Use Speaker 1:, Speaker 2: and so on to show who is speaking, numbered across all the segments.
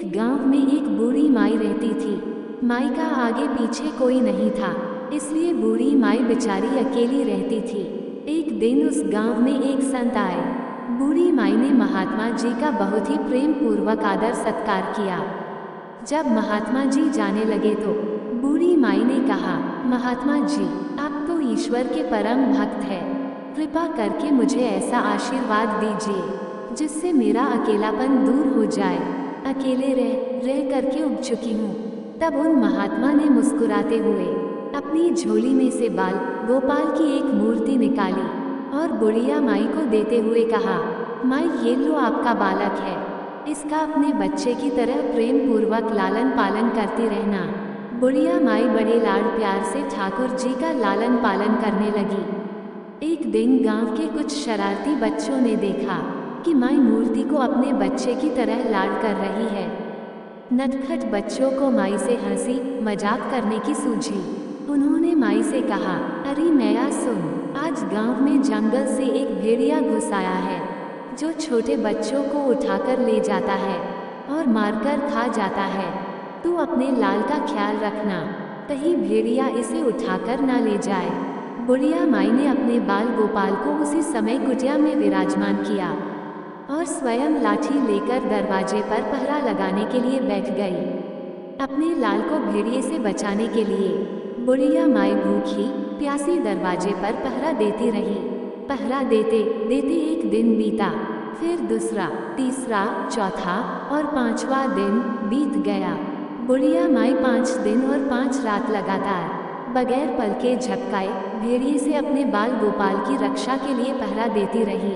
Speaker 1: गांव में एक बूढ़ी माई रहती थी। माई का आगे पीछे कोई नहीं था, इसलिए बूढ़ी माई बेचारी अकेली रहती थी। एक दिन उस गांव में एक संत आए। बूढ़ी माई ने महात्मा जी का बहुत ही प्रेम पूर्वक आदर सत्कार किया। जब महात्मा जी जाने लगे तो बूढ़ी माई ने कहा, महात्मा जी, आप तो ईश्वर के परम भक्त हैं। कृपा करके मुझे ऐसा आशीर्वाद दीजिए जिससे मेरा अकेलापन दूर हो जाए। अकेले रह करके उब चुकी हूँ। तब उन महात्मा ने मुस्कुराते हुए अपनी झोली में से बाल गोपाल की एक मूर्ति निकाली और बुढ़िया माई को देते हुए कहा, माई ये लो आपका बालक है, इसका अपने बच्चे की तरह प्रेम पूर्वक लालन पालन करती रहना। बुढ़िया माई बड़े लाड प्यार से ठाकुर जी का लालन पालन करने लगी। एक दिन गांव के कुछ शरारती बच्चों ने देखा कि माई मूर्ति को अपने बच्चे की तरह लाड कर रही है। नटखट बच्चों को माई से हंसी मजाक करने की सूझी। उन्होंने माई से कहा, अरे मैया सुन, आज गांव में जंगल से एक भेड़िया घुस आया है जो छोटे बच्चों को उठाकर ले जाता है और मारकर खा जाता है। तू अपने लाल का ख्याल रखना, कहीं भेड़िया इसे उठाकर ना ले जाए। बुढ़िया माई ने अपने बाल गोपाल को उसी समय कुटिया में विराजमान किया और स्वयं लाठी लेकर दरवाजे पर पहरा लगाने के लिए बैठ गई। अपने लाल को भेड़िए से बचाने के लिए बुढ़िया माई भूखी प्यासी दरवाजे पर पहरा देती रही। पहरा देते देते एक दिन बीता, फिर दूसरा, तीसरा, चौथा और पांचवा दिन बीत गया। बुढ़िया माई 5 दिन और 5 रात लगातार बगैर पल के झपकाए भेड़िए से अपने बाल गोपाल की रक्षा के लिए पहरा देती रही।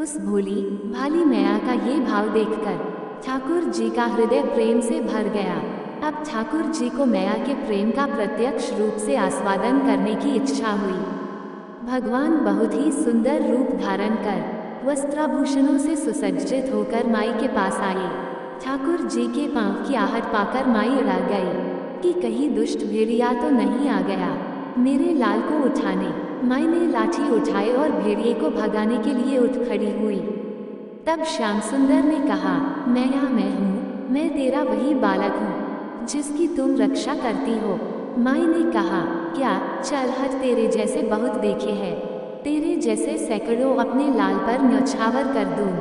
Speaker 1: उस भोली भाली मैया का ये भाव देखकर ठाकुर जी का हृदय प्रेम से भर गया। अब ठाकुर जी को मैया के प्रेम का प्रत्यक्ष रूप से आस्वादन करने की इच्छा हुई। भगवान बहुत ही सुंदर रूप धारण कर वस्त्राभूषणों से सुसज्जित होकर माई के पास आए। ठाकुर जी के पांव की आहट पाकर माई अड़ा गई कि कहीं दुष्ट भेड़िया तो नहीं आ गया मेरे लाल को उठाने। माई ने लाठी उठाए और भेड़िए को भगाने के लिए उठ खड़ी हुई। तब श्याम सुंदर ने कहा, मैया मैं हूँ, मैं तेरा वही बालक हूँ जिसकी तुम रक्षा करती हो। माई ने कहा, क्या, चल हट, तेरे जैसे बहुत देखे हैं, तेरे जैसे सैकड़ों अपने लाल पर न्यौछावर कर दूँ।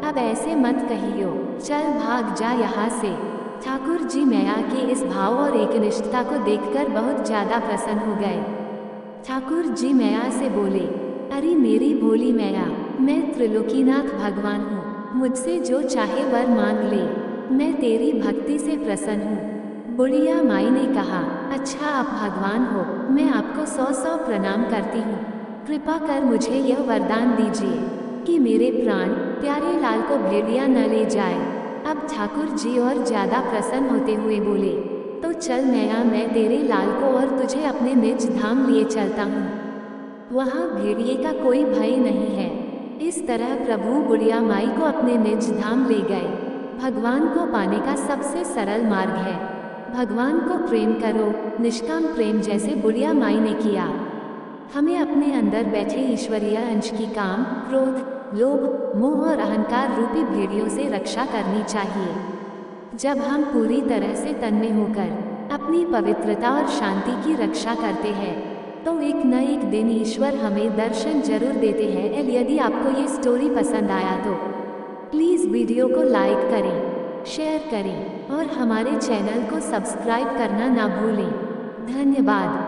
Speaker 1: अब ऐसे मत कहियो, चल भाग जा यहाँ से। ठाकुर जी मैया के इस भाव और एकनिष्ठता को देखकर बहुत ज्यादा प्रसन्न हो गए। ठाकुर जी मैया से बोले, अरे मेरी भोली मैया, मैं त्रिलोकीनाथ भगवान हूँ, मुझसे जो चाहे वर मांग ले, मैं तेरी भक्ति से प्रसन्न हूँ। बुढ़िया माई ने कहा, अच्छा आप भगवान हो, मैं आपको 100 प्रणाम करती हूँ। कृपा कर मुझे यह वरदान दीजिए कि मेरे प्राण प्यारे लाल को भेड़िया न ले जाए। अब ठाकुर जी और ज्यादा प्रसन्न होते हुए बोले, तो चल मैया, मैं तेरे लाल को और तुझे अपने निज धाम लिए चलता हूँ, वहाँ भेड़िए का कोई भय नहीं है। इस तरह प्रभु बुढ़िया माई को अपने निज धाम ले गए। भगवान को पाने का सबसे सरल मार्ग है, भगवान को प्रेम करो, निष्काम प्रेम जैसे बुढ़िया माई ने किया। हमें अपने अंदर बैठे ईश्वरीय अंश की काम, क्रोध, लोभ, मोह और अहंकार रूपी भेड़ियों से रक्षा करनी चाहिए। जब हम पूरी तरह से तन्मय होकर अपनी पवित्रता और शांति की रक्षा करते हैं तो एक न एक दिन ईश्वर हमें दर्शन जरूर देते हैं। यदि आपको ये स्टोरी पसंद आया तो प्लीज़ वीडियो को लाइक करें, शेयर करें और हमारे चैनल को सब्सक्राइब करना ना भूलें। धन्यवाद।